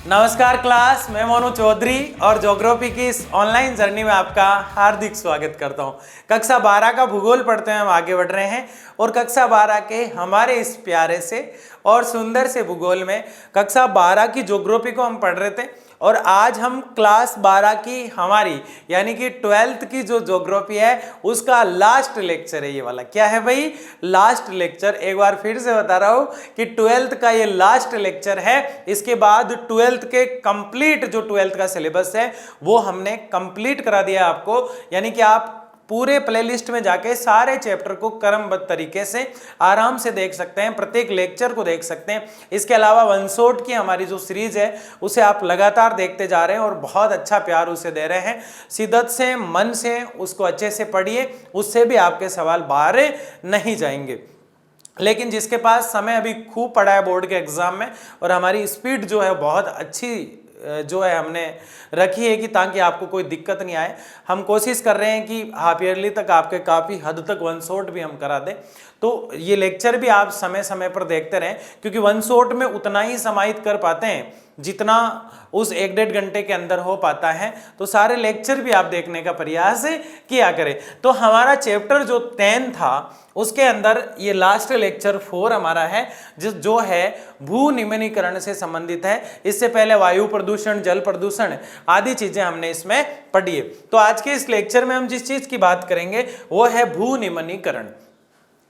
नमस्कार क्लास, मैं मोनू चौधरी और ज्योग्राफी की इस ऑनलाइन जर्नी में आपका हार्दिक स्वागत करता हूं। कक्षा 12 का भूगोल पढ़ते हुए हम आगे बढ़ रहे हैं और कक्षा 12 के हमारे इस प्यारे से और सुंदर से भूगोल में कक्षा 12 की ज्योग्राफी को हम पढ़ रहे थे और आज हम क्लास 12 की हमारी यानी कि 12th की जो ज्योग्राफी है उसका लास्ट लेक्चर है। ये वाला क्या है भाई? Last lecture. एक बार फिर से बता रहा हूं कि 12th का ये लास्ट लेक्चर है। इसके बाद 12th के कंप्लीट जो 12th का सिलेबस है वो हमने कंप्लीट करा दिया आपको, यानी कि आप पूरे प्लेलिस्ट में जाके सारे चैप्टर को क्रमबद्ध तरीके से आराम से देख सकते हैं, प्रत्येक लेक्चर को देख सकते हैं। इसके अलावा वन शॉट की हमारी जो सीरीज है उसे आप लगातार देखते जा रहे हैं और बहुत अच्छा प्यार उसे दे रहे हैं। शिद्दत से, मन से उसको अच्छे से पढ़िए, उससे भी आपके सवाल बाहर नहीं जाएंगे। लेकिन जिसके पास समय अभी खूब पड़ा है बोर्ड के एग्जाम में और हमारी स्पीड जो है बहुत अच्छी जो है हमने रखी है कि ताकि आपको कोई दिक्कत नहीं आए, हम कोशिश कर रहे हैं कि हाफ ईयरली तक आपके काफ़ी हद तक वन शॉट भी हम करा दें। तो ये लेक्चर भी आप समय समय पर देखते रहें, क्योंकि वन शॉट में उतना ही समाहित कर पाते हैं जितना उस 1-1.5 घंटे के अंदर हो पाता है। तो सारे लेक्चर भी आप देखने का प्रयास किया करें। तो हमारा चैप्टर जो 10 था उसके अंदर ये लास्ट लेक्चर 4 हमारा है, जो है भू निम्नीकरण से संबंधित है। इससे पहले वायु प्रदूषण, जल प्रदूषण आदि चीजें हमने इसमें पढ़ी है। तो आज के इस लेक्चर में हम जिस चीज की बात करेंगे वो है भू निम्नीकरण,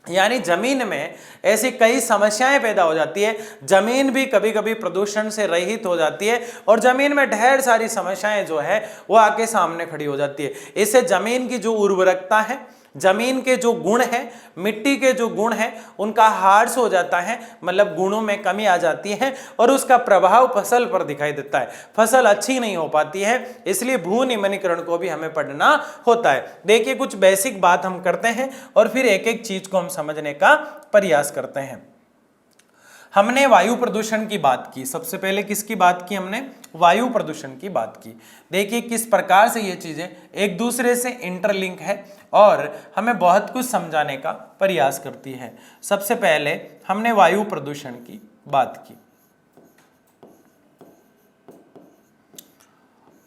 यानी जमीन में ऐसी कई समस्याएं पैदा हो जाती है। जमीन भी कभी कभी प्रदूषण से रहित हो जाती है और जमीन में ढेर सारी समस्याएं जो है वो आके सामने खड़ी हो जाती है। इससे जमीन की जो उर्वरकता है, जमीन के जो गुण है, मिट्टी के जो गुण है उनका ह्रास हो जाता है, मतलब गुणों में कमी आ जाती है और उसका प्रभाव फसल पर दिखाई देता है। फसल अच्छी नहीं हो पाती है, इसलिए भू निम्नीकरण को भी हमें पढ़ना होता है। देखिए कुछ बेसिक बात हम करते हैं और फिर एक एक चीज को हम समझने का प्रयास करते हैं। हमने वायु प्रदूषण की बात की, सबसे पहले किसकी बात की? हमने वायु प्रदूषण की बात की। देखिए किस प्रकार से ये चीजें एक दूसरे से इंटरलिंक है और हमें बहुत कुछ समझाने का प्रयास करती है। सबसे पहले हमने वायु प्रदूषण की बात की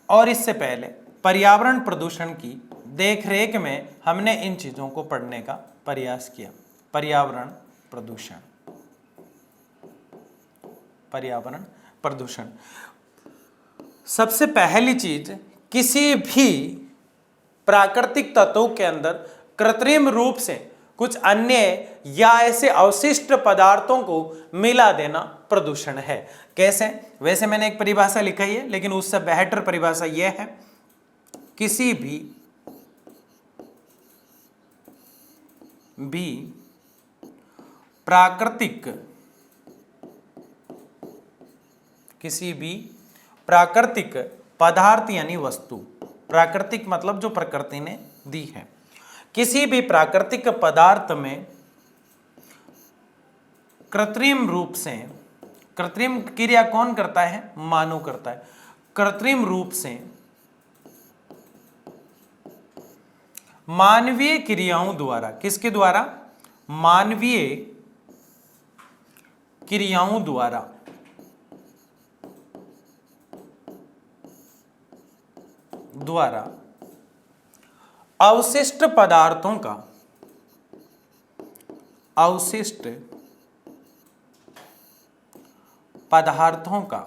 और इससे पहले पर्यावरण प्रदूषण की देखरेख में हमने इन चीजों को पढ़ने का प्रयास किया। पर्यावरण प्रदूषण, पर्यावरण प्रदूषण। सबसे पहली चीज, किसी भी प्राकृतिक तत्वों के अंदर कृत्रिम रूप से कुछ अन्य या ऐसे अवशिष्ट पदार्थों को मिला देना प्रदूषण है। कैसे? वैसे मैंने एक परिभाषा लिखाई है लेकिन उससे बेहतर परिभाषा यह है, किसी भी प्राकृतिक पदार्थ यानी वस्तु, प्राकृतिक मतलब जो प्रकृति ने दी है, किसी भी प्राकृतिक पदार्थ में कृत्रिम रूप से, कृत्रिम क्रिया कौन करता है? मानव करता है। कृत्रिम रूप से मानवीय क्रियाओं द्वारा, किसके द्वारा? मानवीय क्रियाओं द्वारा अवशिष्ट पदार्थों का, अवशिष्ट पदार्थों का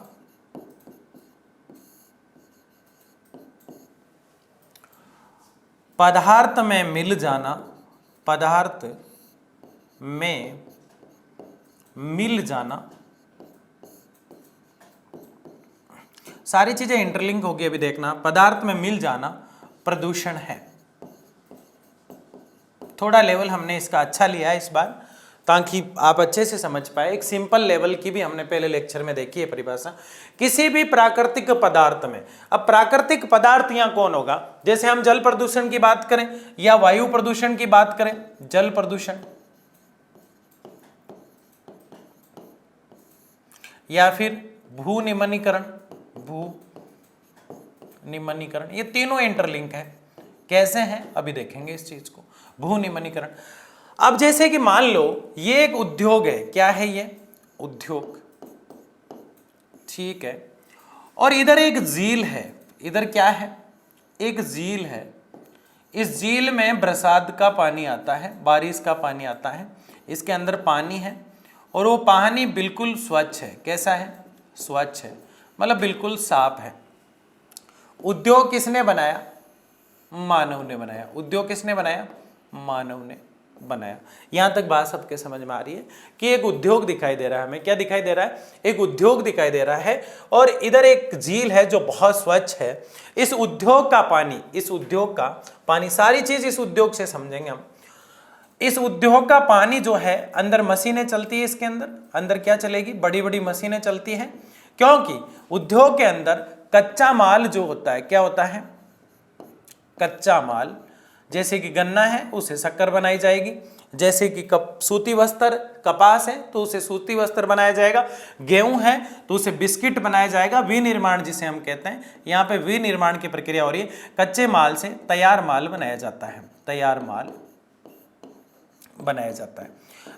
पदार्थ में मिल जाना, पदार्थ में मिल जाना, सारी चीजें इंटरलिंक होगी अभी देखना। पदार्थ में मिल जाना प्रदूषण है। थोड़ा लेवल हमने इसका अच्छा लिया है इस बार ताकि आप अच्छे से समझ पाए। एक सिंपल लेवल की भी हमने पहले लेक्चर में देखी है परिभाषा, किसी भी प्राकृतिक पदार्थ में। अब प्राकृतिक पदार्थ यहां कौन होगा? जैसे हम जल प्रदूषण की बात करें या वायु प्रदूषण की बात करें, जल प्रदूषण या फिर भू निम्नीकरण, भू निम्नीकरण, ये तीनों इंटरलिंक है। कैसे हैं अभी देखेंगे इस चीज को, भू निम्नीकरण। अब जैसे कि मान लो ये एक उद्योग है, क्या है ये? उद्योग, ठीक है। और इधर एक झील है, इधर क्या है, एक झील है। इस झील में बरसात का पानी आता है, बारिश का पानी आता है, इसके अंदर पानी है और वो पानी बिल्कुल स्वच्छ है। कैसा है? स्वच्छ है, मतलब बिल्कुल साफ है। उद्योग किसने बनाया? मानव ने बनाया। उद्योग किसने बनाया? मानव ने बनाया। यहां तक बात सबके समझ में आ रही है कि एक उद्योग दिखाई दे रहा है हमें। क्या दिखाई दे रहा है? एक उद्योग दिखाई दे रहा है और इधर एक झील है जो बहुत स्वच्छ है। इस उद्योग का पानी, इस उद्योग का पानी, सारी चीज इस उद्योग से समझेंगे हम। इस उद्योग का पानी जो है, अंदर मशीनें चलती है, इसके अंदर अंदर क्या चलेगी? बड़ी बड़ी मशीनें चलती हैं, क्योंकि उद्योग के अंदर कच्चा माल जो होता है, क्या होता है? कच्चा माल। जैसे कि गन्ना है, उसे शक्कर बनाई जाएगी। जैसे कि सूती वस्त्र, कपास है तो उसे सूती वस्त्र बनाया जाएगा। गेहूं है तो उसे बिस्किट बनाया जाएगा। विनिर्माण जिसे हम कहते हैं, यहाँ पे विनिर्माण की प्रक्रिया हो रही है। कच्चे माल से तैयार माल बनाया जाता है, तैयार माल बनाया जाता है।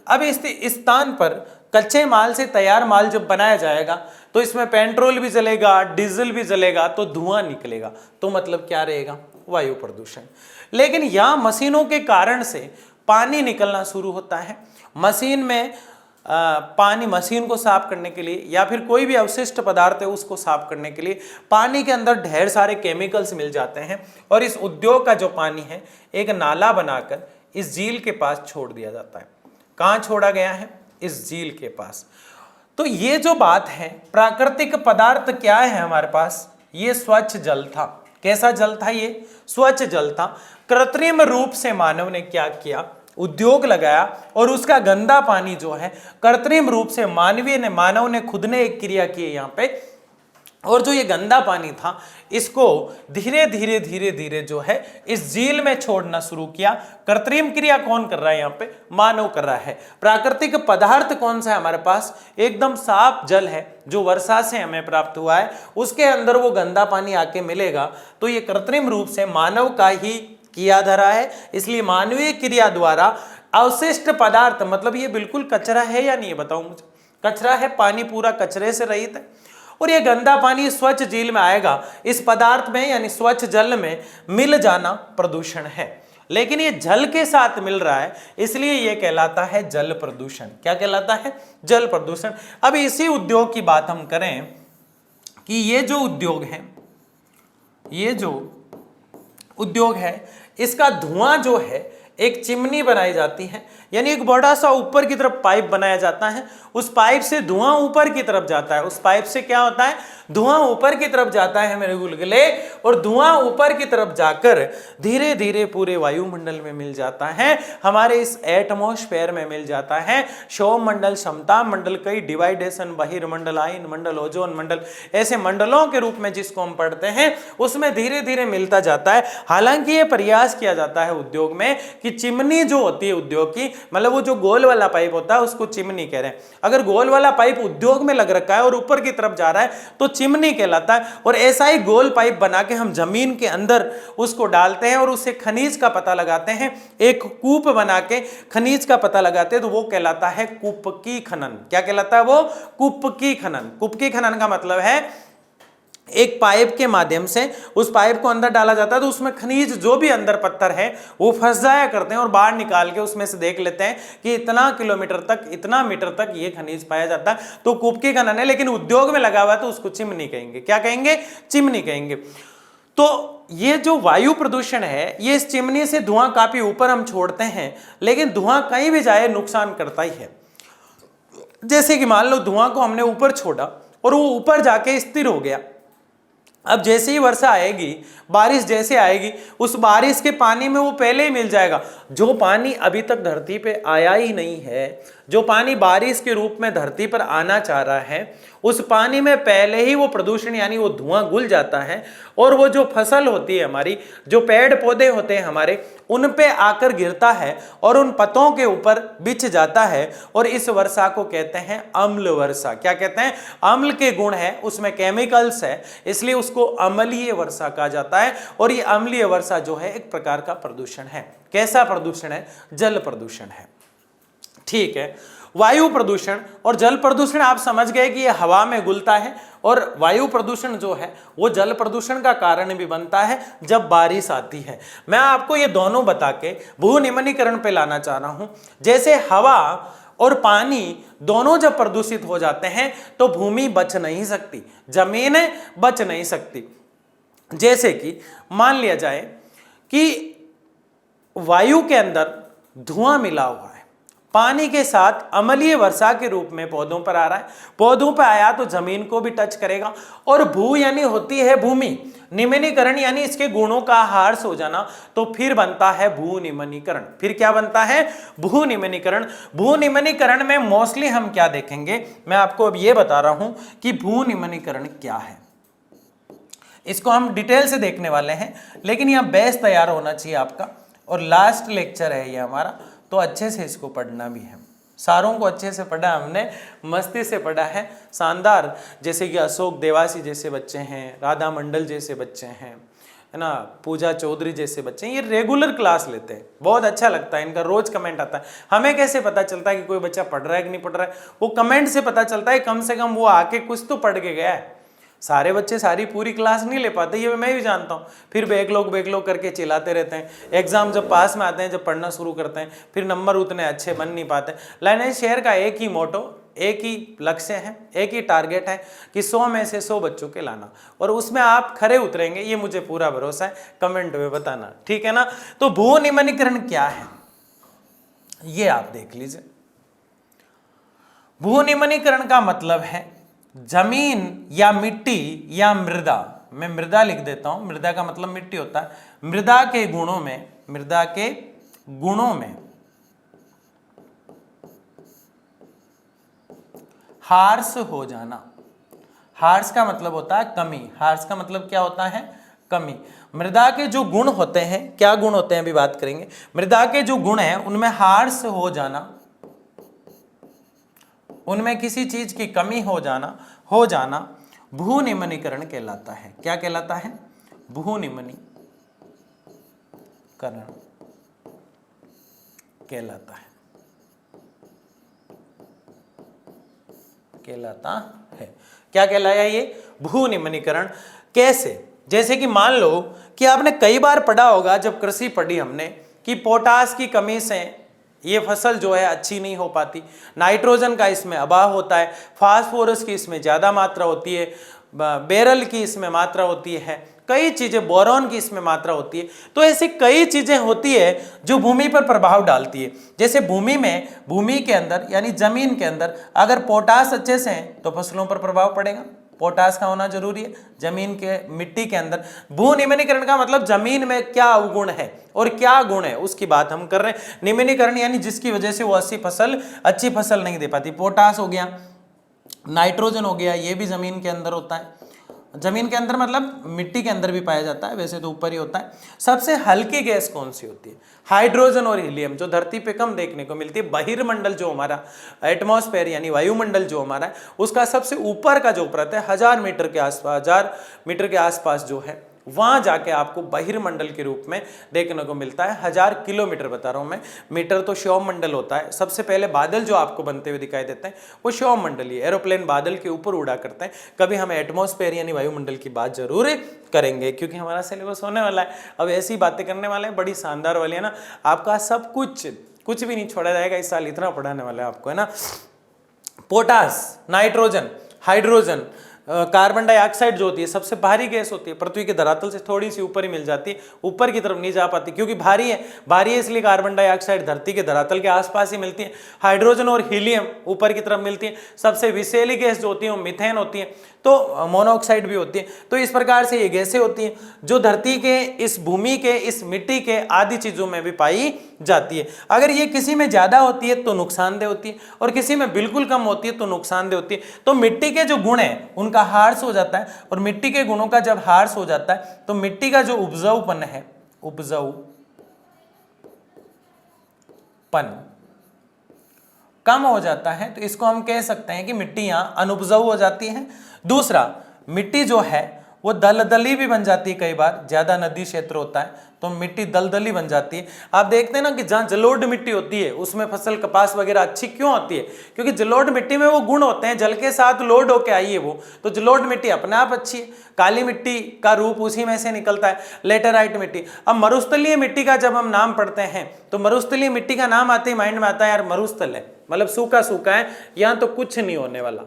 अब इस स्थान पर कच्चे माल से तैयार माल जब बनाया जाएगा तो इसमें पेट्रोल भी जलेगा, डीजल भी जलेगा, तो धुआं निकलेगा। तो मतलब क्या रहेगा? वायु प्रदूषण। लेकिन यहां मशीनों के कारण से पानी निकलना शुरू होता है। मशीन में पानी, मशीन को साफ करने के लिए या फिर कोई भी अवशिष्ट पदार्थ है उसको साफ करने के लिए पानी के अंदर ढेर सारे केमिकल्स मिल जाते हैं और इस उद्योग का जो पानी है एक नाला बनाकर इस झील के पास छोड़ दिया जाता है। कहां छोड़ा गया है? इस झील के पास। तो ये जो बात है, प्राकृतिक पदार्थ क्या है हमारे पास? ये स्वच्छ जल था। कैसा जल था? ये स्वच्छ जल था। कृत्रिम रूप से मानव ने क्या किया? उद्योग लगाया और उसका गंदा पानी जो है कृत्रिम रूप से मानव ने खुद ने एक क्रिया की है यहाँ पे, और जो ये गंदा पानी था इसको धीरे धीरे धीरे धीरे जो है इस झील में छोड़ना शुरू किया। कृत्रिम क्रिया कौन कर रहा है? यहाँ पे मानव कर रहा है। प्राकृतिक पदार्थ कौन सा है हमारे पास? एकदम साफ जल है जो वर्षा से हमें प्राप्त हुआ है। उसके अंदर वो गंदा पानी आके मिलेगा, तो ये कृत्रिम रूप से मानव का ही किया धरा है। इसलिए मानवीय क्रिया द्वारा अवशिष्ट पदार्थ, मतलब ये बिल्कुल कचरा है या नहीं, बताओ मुझे? कचरा है, पानी पूरा कचरे से रहित है और ये गंदा पानी स्वच्छ झील में आएगा। इस पदार्थ में यानी स्वच्छ जल में मिल जाना प्रदूषण है। लेकिन ये जल के साथ मिल रहा है, इसलिए ये कहलाता है जल प्रदूषण। क्या कहलाता है? जल प्रदूषण। अब इसी उद्योग की बात हम करें कि ये जो उद्योग है, ये जो उद्योग है, इसका धुआं जो है एक चिमनी बनाई जाती है, यानी एक बड़ा सा ऊपर की तरफ पाइप बनाया जाता है। उस पाइप से धुआं ऊपर की तरफ जाता है। उस पाइप से क्या होता है? धुआं ऊपर की तरफ जाता है मेरे गुलगुले, और धुआं ऊपर की तरफ जाकर धीरे धीरे पूरे वायुमंडल में मिल जाता है, हमारे इस एटमॉस्फेयर में मिल जाता है। सौम मंडल, समता मंडल, कई डिवाइडेशन, बहिर्मंडल, आयन मंडल, ओजोन मंडल, ऐसे मंडलों के रूप में जिसको हम पढ़ते हैं, उसमें धीरे धीरे मिलता जाता है। हालांकि ये प्रयास किया जाता है उद्योग में कि चिमनी जो होती है उद्योग की, मतलब वो जो गोल वाला पाइप होता है उसको चिमनी कह रहे हैं। अगर गोल वाला पाइप उद्योग में लग रखा है और ऊपर की तरफ जा रहा है तो चिमनी कहलाता है। और ऐसा ही गोल पाइप बना के हम जमीन के अंदर उसको डालते हैं और उससे खनिज का पता लगाते हैं। एक कूप बना के खनिज का पता लगाते हैं तो वो कहलाता है कूपकी खनन। क्या कहलाता है वो? कूपकी खनन। कूपकी खनन का मतलब है एक पाइप के माध्यम से उस पाइप को अंदर डाला जाता है तो उसमें खनिज जो भी अंदर पत्थर है वो फंस जाया करते हैं और बाहर निकाल के उसमें से देख लेते हैं कि इतना किलोमीटर तक, इतना मीटर तक ये खनिज पाया जाता है, तो कूपकी खनन है। लेकिन उद्योग में लगा हुआ है तो उसको चिमनी कहेंगे। क्या कहेंगे? चिमनी कहेंगे। तो ये जो वायु प्रदूषण है, ये इस चिमनी से धुआं काफी ऊपर हम छोड़ते हैं, लेकिन धुआं कहीं भी जाए नुकसान करता ही है। जैसे कि मान लो धुआं को हमने ऊपर छोड़ा और वो ऊपर जाके स्थिर हो गया। अब जैसे ही वर्षा आएगी, बारिश जैसे आएगी, उस बारिश के पानी में वो पहले ही मिल जाएगा। जो पानी अभी तक धरती पे आया ही नहीं है, जो पानी बारिश के रूप में धरती पर आना चाह रहा है, उस पानी में पहले ही वो प्रदूषण यानी वो धुआं घुल जाता है और वो जो फसल होती है हमारी, जो पेड़ पौधे होते हैं हमारे, उन पे आकर गिरता है और उन पत्तों के ऊपर बिछ जाता है और इस वर्षा को कहते हैं अम्ल वर्षा। क्या कहते हैं? अम्ल के गुण है, उसमें केमिकल्स है, इसलिए उसको अम्लीय वर्षा कहा जाता है। और ये अम्लीय वर्षा जो है एक प्रकार का प्रदूषण है। कैसा प्रदूषण है? जल प्रदूषण है। ठीक है। वायु प्रदूषण और जल प्रदूषण आप समझ गए कि ये हवा में घुलता है, और वायु प्रदूषण जो है वो जल प्रदूषण का कारण भी बनता है जब बारिश आती है। मैं आपको ये दोनों बता के भूनिम्नीकरण पे लाना चाह रहा हूं। जैसे हवा और पानी दोनों जब प्रदूषित हो जाते हैं तो भूमि बच नहीं सकती, जमीन बच नहीं सकती। जैसे कि मान लिया जाए कि वायु के अंदर धुआं मिला हुआ है, पानी के साथ अम्लीय वर्षा के रूप में पौधों पर आ रहा है, पौधों पर आया तो जमीन को भी टच करेगा, और भू यानी होती है भूमि, निम्नीकरण यानी इसके गुणों का ह्रास हो जाना, तो फिर बनता है भूनिम्नीकरण। फिर क्या बनता है? भूनिम्नीकरण। भूनिम्नीकरण में मोस्टली हम क्या देखेंगे, मैं आपको अब ये बता रहा हूं कि भूनिम्नीकरण क्या है, इसको हम डिटेल से देखने वाले हैं, लेकिन यह बेस तैयार होना चाहिए आपका, और लास्ट लेक्चर है ये हमारा, तो अच्छे से इसको पढ़ना भी है। सारों को अच्छे से पढ़ा हमने, मस्ती से पढ़ा है, शानदार। जैसे कि अशोक देवासी जैसे बच्चे हैं, राधा मंडल जैसे बच्चे हैं, है ना, पूजा चौधरी जैसे बच्चे हैं, ये रेगुलर क्लास लेते हैं, बहुत अच्छा लगता है, इनका रोज कमेंट आता है। हमें कैसे पता चलता है कि कोई बच्चा पढ़ रहा है कि नहीं पढ़ रहा है? वो कमेंट से पता चलता है, कम से कम वो आके कुछ तो पढ़ के गया है। सारे बच्चे सारी पूरी क्लास नहीं ले पाते, ये मैं भी जानता हूँ, फिर बैकलॉग करके चिल्लाते रहते हैं। एग्जाम जब पास में आते हैं, जब पढ़ना शुरू करते हैं, फिर नंबर उतने अच्छे बन नहीं पाते। लाइनेज शेयर का एक ही मोटो, एक ही लक्ष्य है, एक ही टारगेट है कि 100 में से 100 बच्चों के लाना, और उसमें आप खरे उतरेंगे, ये मुझे पूरा भरोसा है। कमेंट में बताना, ठीक है ना। तो भूनिम्नीकरण क्या है ये आप देख लीजिए। भूनिम्नीकरण का मतलब है जमीन या मिट्टी या मृदा, मैं मृदा लिख देता हूं, मृदा का मतलब मिट्टी होता है, मृदा के गुणों में, मृदा के गुणों में ह्रास हो जाना। ह्रास का मतलब होता है कमी, ह्रास का मतलब क्या होता है? कमी। मृदा के जो गुण होते हैं, क्या गुण होते हैं अभी बात करेंगे। मृदा के जो गुण हैं उनमें ह्रास हो जाना, उनमें किसी चीज की कमी हो जाना भूनिम्नीकरण कहलाता है। क्या कहलाता है? भूनिम्नीकरण कहलाता है। क्या कहलाया ये? भूनिम्नीकरण। कैसे? जैसे कि मान लो कि आपने कई बार पढ़ा होगा, जब कृषि पढ़ी हमने, कि पोटास की कमी से ये फसल जो है अच्छी नहीं हो पाती, नाइट्रोजन का इसमें अभाव होता है, फास्फोरस की इसमें ज़्यादा मात्रा होती है, बेरल की इसमें मात्रा होती है, कई चीज़ें, बोरॉन की इसमें मात्रा होती है। तो ऐसी कई चीज़ें होती है जो भूमि पर प्रभाव डालती है। जैसे भूमि के अंदर यानी जमीन के अंदर अगर पोटास अच्छे से है तो फसलों पर प्रभाव पड़ेगा, पोटास का होना जरूरी है। जमीन के, मिट्टी के अंदर भूनिम्नीकरण का मतलब जमीन में क्या अवगुण है और क्या गुण है उसकी बात हम कर रहे हैं। निम्नीकरण यानी जिसकी वजह से वो अच्छी फसल नहीं दे पाती। पोटास हो गया, नाइट्रोजन हो गया, ये भी जमीन के अंदर होता है। जमीन के अंदर मतलब मिट्टी के अंदर भी पाया जाता है, वैसे तो ऊपर ही होता है। सबसे हल्की गैस कौन सी होती है? हाइड्रोजन और हीलियम, जो धरती पे कम देखने को मिलती है। बहिर्मंडल जो हमारा एटमॉस्फेयर यानी वायुमंडल जो हमारा है, उसका सबसे ऊपर का जो परत है 1000 मीटर के आसपास जो है, वहां जाके आपको बहिर्मंडल के रूप में देखने को मिलता है। 1000 किलोमीटर बता रहा हूं मैं, मीटर तो क्षौम मंडल होता है। सबसे पहले बादल जो आपको बनते हुए दिखाई देते हैं वो क्षौम मंडल ही है। एरोप्लेन बादल के ऊपर उड़ा करते हैं। कभी हम एटमॉस्फेयर यानी वायुमंडल की बात जरूर करेंगे, क्योंकि हमारा सिलेबस होने वाला है। अब ऐसी बातें करने वाले हैं, बड़ी शानदार वाली है ना। आपका सब कुछ भी नहीं छोड़ा जाएगा इस साल, इतना पढ़ाने वाला है आपको, है ना। Potash, nitrogen, hydrogen, carbon dioxide जो होती है सबसे भारी गैस होती है। पृथ्वी के धरातल से थोड़ी सी ऊपर ही मिल जाती है, ऊपर की तरफ नहीं जा पाती क्योंकि भारी है इसलिए कार्बन डाइऑक्साइड धरती के धरातल के आसपास ही मिलती है। हाइड्रोजन और हीलियम ऊपर की तरफ मिलती है। सबसे विषैली गैस जो होती है वो मीथेन होती है, तो मोनोऑक्साइड भी होती है। तो इस प्रकार से ये गैसें होती हैं जो धरती के, इस भूमि के, इस मिट्टी के आदि चीजों में भी पाई जाती है। अगर ये किसी में ज्यादा होती है तो नुकसानदेह होती है, और किसी में बिल्कुल कम होती है तो नुकसानदेह होती है। तो मिट्टी के जो गुण है उनका ह्रास हो जाता है, और मिट्टी के गुणों का जब ह्रास हो जाता है तो मिट्टी का जो उपजाऊपन है, उपजाऊपन कम हो जाता है। तो इसको हम कह सकते हैं कि मिट्टी यहां अनुपजाऊ हो जाती है। दूसरा, मिट्टी जो है वो दलदली भी बन जाती है। कई बार ज्यादा नदी क्षेत्र होता है तो मिट्टी दलदली बन जाती है। आप देखते हैं ना कि जहाँ जलोढ़ मिट्टी होती है उसमें फसल कपास वगैरह अच्छी क्यों होती है? क्योंकि जलोढ़ मिट्टी में वो गुण होते हैं, जल के साथ लोड होके आई है वो, तो जलोढ़ मिट्टी अपने आप अच्छी है। काली मिट्टी का रूप उसी में से निकलता है, लेटेराइट मिट्टी। अब मरुस्थलीय मिट्टी का जब हम नाम पढ़ते हैं तो मरुस्थलीय मिट्टी का नाम आते ही माइंड में आता है यार मरुस्थल है, मतलब सूखा सूखा है, यहाँ तो कुछ नहीं होने वाला,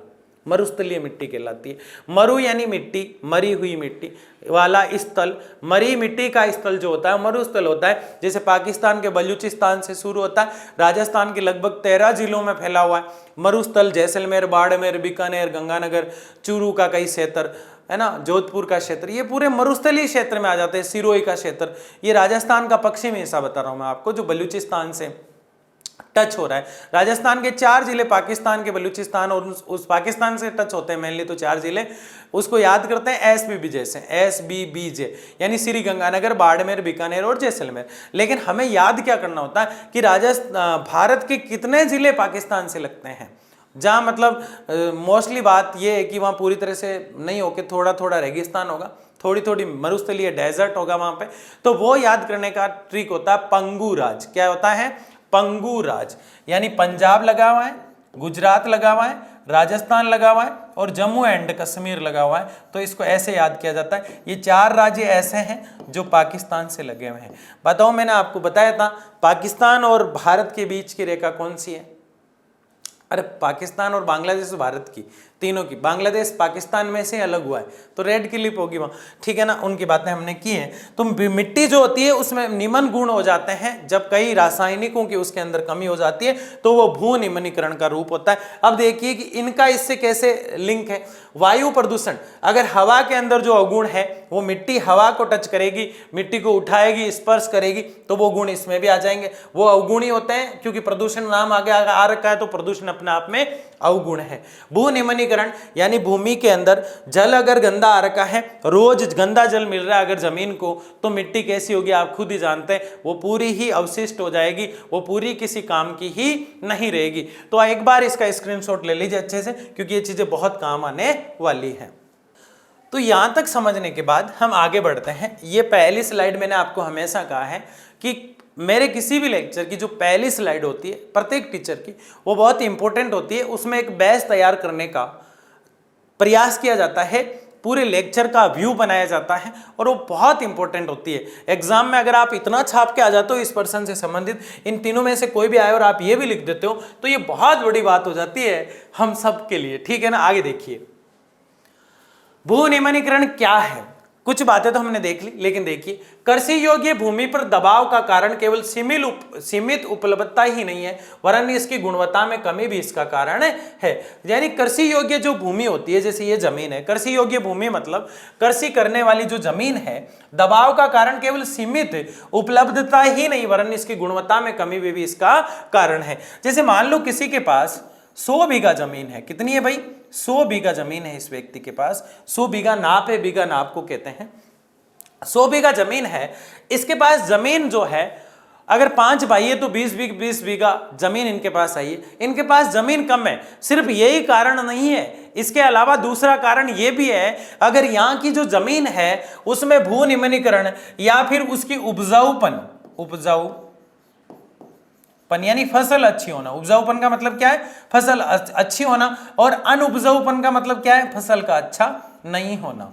मरुस्थलीय मिट्टी कहलाती है। मरु यानी मिट्टी, मरी हुई मिट्टी वाला स्थल, मरी मिट्टी का स्थल जो होता है मरुस्थल होता है। जैसे पाकिस्तान के बलूचिस्तान से शुरू होता है, राजस्थान के लगभग 13 जिलों में फैला हुआ है मरुस्थल। जैसलमेर, बाड़मेर, बीकानेर, गंगानगर, चूरू का कई क्षेत्र है ना, जोधपुर का क्षेत्र, ये पूरे मरुस्थलीय क्षेत्र में आ जाते हैं। सिरोही का क्षेत्र, ये राजस्थान का पश्चिमी हिस्सा बता रहा हूं मैं आपको, जो बलूचिस्तान से टच हो रहा है। राजस्थान के 4 जिले पाकिस्तान के बलूचिस्तान और उस पाकिस्तान से टच होते हैं मेनली, तो 4 जिले उसको याद करते हैं SBBJ से, SBBJ यानी श्री गंगानगर, बाड़मेर, बीकानेर और जैसलमेर। लेकिन हमें याद क्या करना होता है कि भारत के कितने जिले पाकिस्तान से लगते हैं, जहाँ मतलब मोस्टली बात यह है कि वहाँ पूरी तरह से नहीं होके थोड़ा थोड़ा रेगिस्तान होगा, थोड़ी थोड़ी मरुस्थलीय डेजर्ट होगा वहाँ पे, तो वो याद करने का ट्रिक होता है पंगु राज। क्या होता है? पंगु राज, यानी पंजाब लगा हुआ है, गुजरात लगा हुआ है, राजस्थान लगा हुआ है और जम्मू एंड कश्मीर लगा हुआ है, तो इसको ऐसे याद किया जाता है। ये 4 राज्य ऐसे हैं जो पाकिस्तान से लगे हुए हैं। बताओ, मैंने आपको बताया था पाकिस्तान और भारत के बीच की रेखा कौन सी है? अरे पाकिस्तान और बांग्लादेश और भारत की, तीनों की। बांग्लादेश पाकिस्तान में से अलग हुआ है तो रेड क्लिप होगी वहाँ, ठीक है ना। उनकी बातें हमने की हैं। तो मिट्टी जो होती है उसमें निमन गुण हो जाते हैं, जब कई रासायनिकों की उसके अंदर कमी हो जाती है तो वो भू निमनीकरण का रूप होता है। अब देखिए कि इनका इससे कैसे लिंक है। वायु प्रदूषण, अगर हवा के अंदर जो अवगुण है वो मिट्टी हवा को टच करेगी, मिट्टी को उठाएगी, स्पर्श करेगी, तो वो गुण इसमें भी आ जाएंगे। वो अवगुण ही होते हैं, क्योंकि प्रदूषण नाम आगे आ रखा है तो प्रदूषण अपने आप में अवगुण है। भू निमनीकरण यानी भूमि के अंदर जल अगर गंदा आ रखा है, रोज गंदा जल मिल रहा है अगर जमीन को, तो मिट्टी कैसी होगी आप खुद ही जानते हैं, वो पूरी ही अवशिष्ट हो जाएगी, वो पूरी किसी काम की ही नहीं रहेगी। तो एक बार इसका स्क्रीनशॉट ले लीजिए अच्छे से, क्योंकि ये चीजें बहुत काम आने वाली हैं। तो यहां तक समझने के बाद हम आगे बढ़ते हैं। ये पहली स्लाइड मैंने आपको हमेशा कहा है कि मेरे किसी भी लेक्चर की जो पहली स्लाइड होती है प्रत्येक टीचर की, वो बहुत इंपॉर्टेंट होती है। उसमें एक बैच तैयार करने का प्रयास किया जाता है, पूरे लेक्चर का व्यू बनाया जाता है और वो बहुत इंपॉर्टेंट होती है। एग्जाम में अगर आप इतना छाप के आ जाते हो इस पर्सन से संबंधित, इन तीनों में से कोई भी आए और आप ये भी लिख देते हो, तो ये बहुत बड़ी बात हो जाती है हम सब के लिए, ठीक है ना। आगे देखिए, भू निमनीकरण क्या है। कुछ बातें तो हमने देख ली, लेकिन देखिए, कृषि योग्य भूमि पर दबाव का कारण केवल सीमित उपलब्धता ही नहीं है, वरन इसकी गुणवत्ता में कमी भी इसका कारण है। यानी कृषि योग्य जो भूमि होती है, जैसे ये जमीन है, कृषि योग्य भूमि मतलब कृषि करने वाली जो जमीन है, दबाव का कारण केवल सीमित उपलब्धता ही नहीं, वरन इसकी गुणवत्ता में कमी भी इसका कारण है। जैसे मान लो किसी के पास 100 बीघा जमीन है। कितनी है भाई? 100 बीघा जमीन है इस व्यक्ति के पास। 100 बीघा नाप है, बीघा नाप को कहते हैं। 100 बीघा जमीन है, इसके पास जमीन जो है, अगर 5 भाई है तो 20 बीघा जमीन इनके पास आई है। इनके पास जमीन कम है, सिर्फ यही कारण नहीं है, इसके अलावा दूसरा कारण यह भी है, अगर यहाँ की जो जमीन है उसमें भू निमनीकरण या फिर उसकी उपजाऊपन यानी फसल अच्छी होना। उपजाऊपन का मतलब क्या है? फसल अच्छी होना। और अनउपजाऊपन का मतलब क्या है? फसल का अच्छा नहीं होना।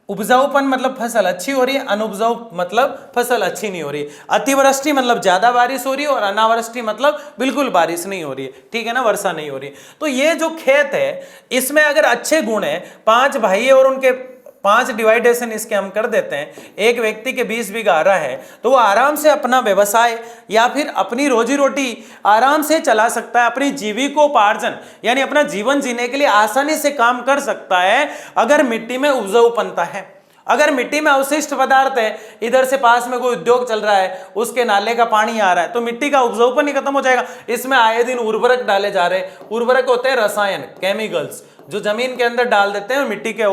उपजाऊपन मतलब फसल अच्छी हो रही है, अनुपजाऊ मतलब फसल अच्छी नहीं हो रही। अतिवृष्टि मतलब ज्यादा बारिश हो रही है और अनावृष्टि मतलब बिल्कुल बारिश नहीं हो रही है, ठीक है ना, वर्षा नहीं हो रही। तो ये जो खेत है इसमें अगर अच्छे गुण है, 5 भाई है और उनके 5 डिवाइडेशन इसके हम कर देते हैं, एक व्यक्ति के 20 बीघा आ रहा है, तो वो आराम से अपना व्यवसाय या फिर अपनी रोजी रोटी आराम से चला सकता है, अपनी जीविकोपार्जन यानी अपना जीवन जीने के लिए आसानी से काम कर सकता है, अगर मिट्टी में उपजाऊपनता है। अगर मिट्टी में अवशिष्ट पदार्थ है, इधर से पास में कोई उद्योग चल रहा है, उसके नाले का पानी आ रहा है, तो मिट्टी का उपजाऊपन ही खत्म हो जाएगा। इसमें आए दिन उर्वरक डाले जा रहे हैं। उर्वरक होते हैं रसायन, केमिकल्स, जो जमीन के अंदर डाल देते हैं और मिट्टी के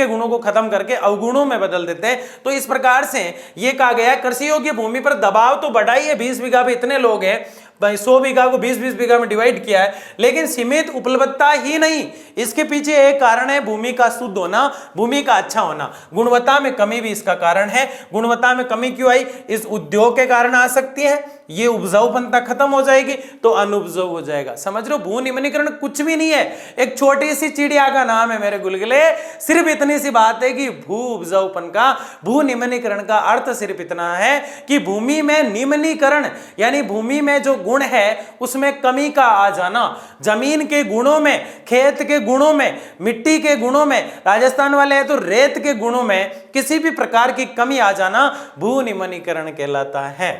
गुणों को खत्म करके अवगुणों में बदल देते हैं। तो इस प्रकार से ये कहा गया, कृषि योग्य भूमि पर दबाव तो बढ़ा ही है, 20 बीघा पे इतने लोग हैं, 100 बीघा को 20-20 बीघा में डिवाइड किया है, लेकिन सीमित उपलब्धता ही नहीं, इसके पीछे एक कारण है भूमि का शुद्ध होना, भूमि का अच्छा होना। गुणवत्ता में कमी भी इसका कारण है। गुणवत्ता में कमी क्यों आई? इस उद्योग के कारण आ सकती है। ये उपजाऊपनता खत्म हो जाएगी तो अनुपजाऊ हो जाएगा। समझ रहे हो? भू निम्नीकरण कुछ भी नहीं है, एक छोटी सी चिड़िया का नाम है मेरे गुलगुले। सिर्फ इतनी सी बात है कि भू उपजाऊपन का, भू निम्नीकरण का अर्थ सिर्फ इतना है कि भूमि में निम्नीकरण यानी भूमि में जो गुण है उसमें कमी का आ जाना। जमीन के गुणों में, खेत के गुणों में, मिट्टी के गुणों में, राजस्थान वाले हैं तो रेत के गुणों में किसी भी प्रकार की कमी आ जाना भू निम्नीकरण कहलाता है।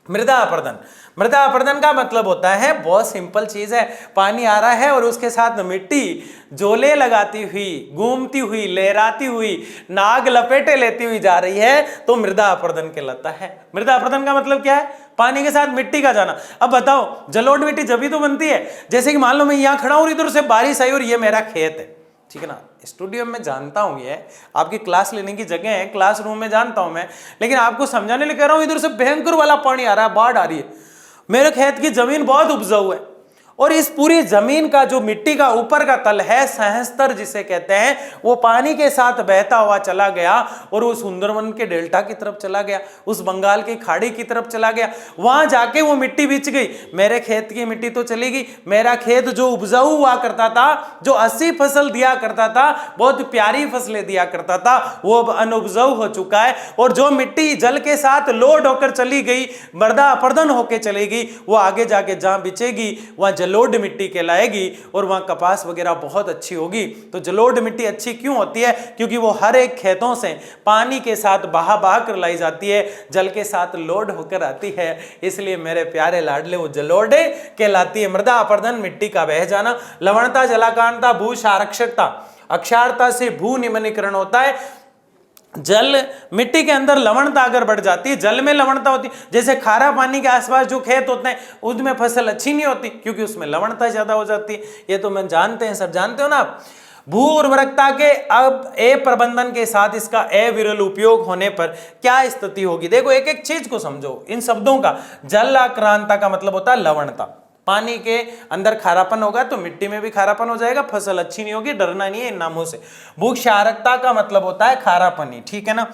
मृदा अपरदन, मृदा अपरदन का मतलब होता है, बहुत सिंपल चीज है, पानी आ रहा है और उसके साथ मिट्टी जोले लगाती हुई, घूमती हुई, लहराती हुई, नाग लपेटे लेती हुई जा रही है तो मृदा अपरदन कहलाता है। मृदा अपरदन का मतलब क्या है? पानी के साथ मिट्टी का जाना। अब बताओ, जलोढ़ मिट्टी जब ही तो बनती है, जैसे कि मान लो मैं यहां खड़ा हूं, इधर से बारिश आई और ये मेरा खेत है, ठीक है ना। स्टूडियो में जानता हूं, ये आपकी क्लास लेने की जगह है, क्लासरूम में जानता हूं मैं, लेकिन आपको समझाने लिए कह रहा हूं। इधर से भयंकर वाला पानी आ रहा है, बाढ़ आ रही है, मेरे खेत की जमीन बहुत उपजाऊ है और इस पूरी जमीन का जो मिट्टी का ऊपर का तल है, सहस्तर जिसे कहते हैं, वो पानी के साथ बहता हुआ चला गया और उस सुंदरवन के डेल्टा की तरफ चला गया, उस बंगाल की खाड़ी की तरफ चला गया। वहां जाके वो मिट्टी बिछ गई, मेरे खेत की मिट्टी तो चली गई। मेरा खेत जो उपजाऊ हुआ करता था, जो 80 फसल दिया करता था, बहुत प्यारी फसलें दिया करता था, वो अब अनुपजाऊ हो चुका है। और जो मिट्टी जल के साथ लोड होकर चली गई, मृदा अपरदन होकर चली गई, वो आगे जाके जहां बिछेगी वहां जलोढ़ मिट्टी कहलाएगी और वहां कपास वगैरह बहुत अच्छी होगी। तो जलोढ़ मिट्टी अच्छी क्यों होती है? क्योंकि वो हर एक खेतों से पानी के साथ बहा बहा कर लाई जाती है, जल के साथ लोड होकर आती है, इसलिए मेरे प्यारे लाडले वो जलोढ़ कहलाती है। मृदा अपरदन मिट्टी का बह जाना। लवणता, जलाकांता, भू क्षारकता, अक्षारता से भू निम्नीकरण होता है। जल, मिट्टी के अंदर लवणता अगर बढ़ जाती है, जल में लवणता होती है, जैसे खारा पानी के आसपास जो खेत होते हैं उसमें फसल अच्छी नहीं होती क्योंकि उसमें लवणता ज्यादा हो जाती है। ये तो मैं जानते हैं, सब जानते हो ना आप। भू उर्वरकता के अब ए प्रबंधन के साथ इसका अविरल उपयोग होने पर क्या स्थिति होगी? देखो, एक एक चीज को समझो इन शब्दों का। जल आक्रांता का मतलब होता है लवणता, पानी के अंदर खारापन होगा तो मिट्टी में भी खारापन हो जाएगा, फसल अच्छी नहीं होगी, डरना नहीं है इन नामों से। भू क्षारकता का मतलब होता है खारापनी, ठीक है ना।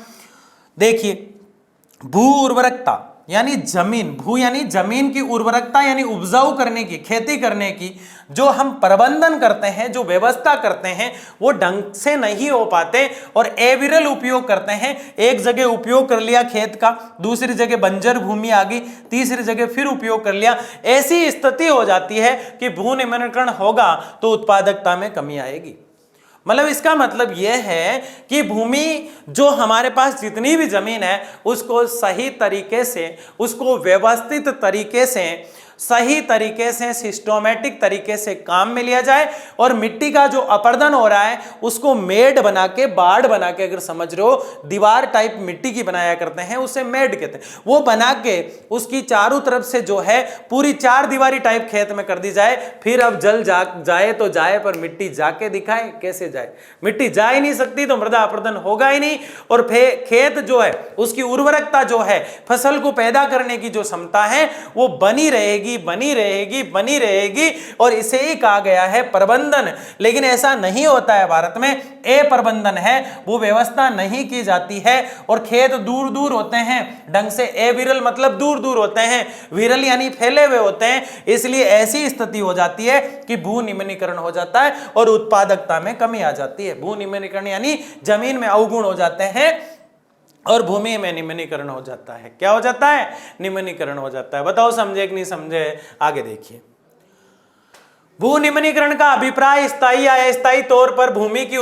देखिए, भू उर्वरकता यानी जमीन, भू यानी जमीन की उर्वरकता यानी उपजाऊ करने की, खेती करने की जो हम प्रबंधन करते हैं, जो व्यवस्था करते हैं, वो ढंग से नहीं हो पाते और अविरल उपयोग करते हैं। एक जगह उपयोग कर लिया खेत का, दूसरी जगह बंजर भूमि आ गई, तीसरी जगह फिर उपयोग कर लिया। ऐसी स्थिति हो जाती है कि भू निम्नीकरण होगा तो उत्पादकता में कमी आएगी। मतलब इसका मतलब यह है कि भूमि जो हमारे पास जितनी भी जमीन है उसको सही तरीके से, उसको व्यवस्थित तरीके से, सही तरीके से, सिस्टमैटिक तरीके से काम में लिया जाए और मिट्टी का जो अपरदन हो रहा है उसको मेड बना के, बाड़ बना के, अगर समझ रहे हो, दीवार टाइप मिट्टी की बनाया करते हैं, उसे मेड कहते हैं। वो बना के उसकी चारों तरफ से जो है पूरी चार दीवारी टाइप खेत में कर दी जाए। फिर अब जल जाए तो जाए, पर मिट्टी जाके दिखाए, कैसे जाए? मिट्टी जा ही नहीं सकती तो मृदा अपरदन होगा ही नहीं। और खेत जो है उसकी उर्वरकता जो है, फसल को पैदा करने की जो क्षमता है वो बनी रहेगी, बनी रहेगी, बनी रहेगी। और इसे ही कहा गया है प्रबंधन। लेकिन ऐसा नहीं होता है भारत में, ए प्रबंधन है, वो व्यवस्था नहीं की जाती है और खेत दूर दूर होते हैं ढंग से। ए विरल मतलब दूर दूर होते हैं, विरल यानी फैले हुए होते हैं, इसलिए ऐसी स्थिति हो जाती है कि भू निम्नीकरण हो जाता है और उत्पादकता में कमी आ जाती है। भू निम्नीकरण यानी जमीन में अवगुण हो जाते हैं और भूमि में निम्नीकरण हो जाता है। क्या हो जाता है? निम्नीकरण हो जाता है। बताओ समझे कि नहीं समझे? आगे देखिए। भू निम्नीकरण का अभिप्राय स्थायी या अस्थायी तौर पर भूमि की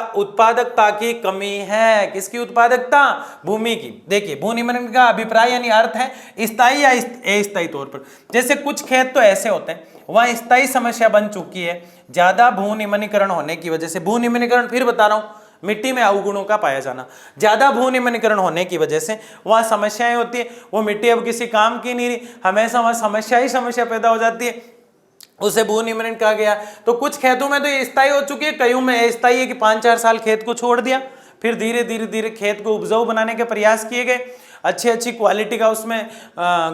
उत्पादकता की कमी है। किसकी उत्पादकता? भूमि की। देखिए, भू निम्नीकरण का अभिप्राय यानी अर्थ है स्थायी या अस्थायी तौर पर। जैसे कुछ खेत तो ऐसे होते हैं वहां स्थायी समस्या बन चुकी है ज्यादा भू निम्नीकरण होने की वजह से। भू निम्नीकरण फिर बता रहा हूं, मिट्टी में अवगुणों का पाया जाना। ज्यादा भू निम्नीकरण होने की वजह से वहां समस्याएं होती है, वो मिट्टी अब किसी काम की नहीं रही, हमेशा वहां समस्या ही समस्या पैदा हो जाती है, उसे भू निम्नीकरण कहा गया। तो कुछ खेतों में तो ये स्थायी हो चुकी है, कईयों में अस्थायी है कि 5-4 साल खेत को छोड़ दिया, फिर धीरे धीरे धीरे खेत को उपजाऊ बनाने के प्रयास किए गए। अच्छी अच्छी क्वालिटी का उसमें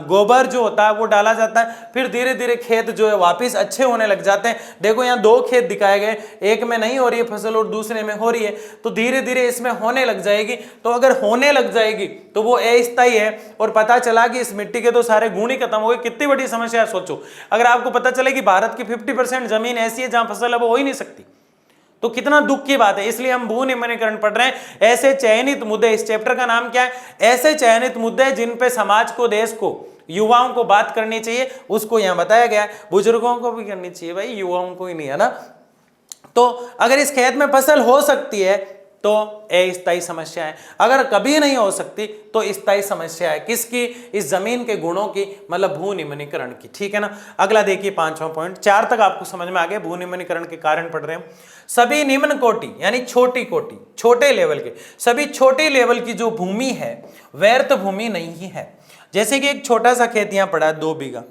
गोबर जो होता है वो डाला जाता है, फिर धीरे धीरे खेत जो है वापस अच्छे होने लग जाते हैं। देखो यहाँ 2 खेत दिखाए गए, एक में नहीं हो रही है फसल और दूसरे में हो रही है, तो धीरे धीरे इसमें होने लग जाएगी। तो अगर होने लग जाएगी तो वो अस्थायी है, और पता चला कि इस मिट्टी के तो सारे गुण ही खत्म हो गए। कितनी बड़ी समस्या है सोचो, अगर आपको पता चले कि भारत की 50% जमीन ऐसी है जहां फसल अब हो ही नहीं सकती, तो कितना दुख की बात है। इसलिए हम भू निम्नीकरण पढ़ रहे हैं। ऐसे चयनित मुद्दे, इस चैप्टर का नाम क्या है, ऐसे चयनित मुद्दे जिन पे समाज को, देश को, युवाओं को बात करनी चाहिए, उसको यहां बताया गया है। बुजुर्गों को भी करनी चाहिए भाई, युवाओं को ही नहीं, है ना। तो अगर इस खेत में फसल हो सकती है तो अस्थायी समस्या है, अगर कभी नहीं हो सकती तो स्थायी समस्या है। किसकी? इस जमीन के गुणों की, मतलब भू निम्नीकरण की। ठीक है ना। अगला देखिए 5वां पॉइंट, 4 तक आपको समझ में आ गया। भू निम्नीकरण के कारण पढ़ रहे हैं। सभी निम्न कोटि यानी छोटी कोटि, छोटे लेवल के, सभी छोटे लेवल की जो भूमि है व्यर्थ भूमि नहीं है। जैसे कि एक छोटा सा खेत यहाँ पड़ा है 2 बीघा,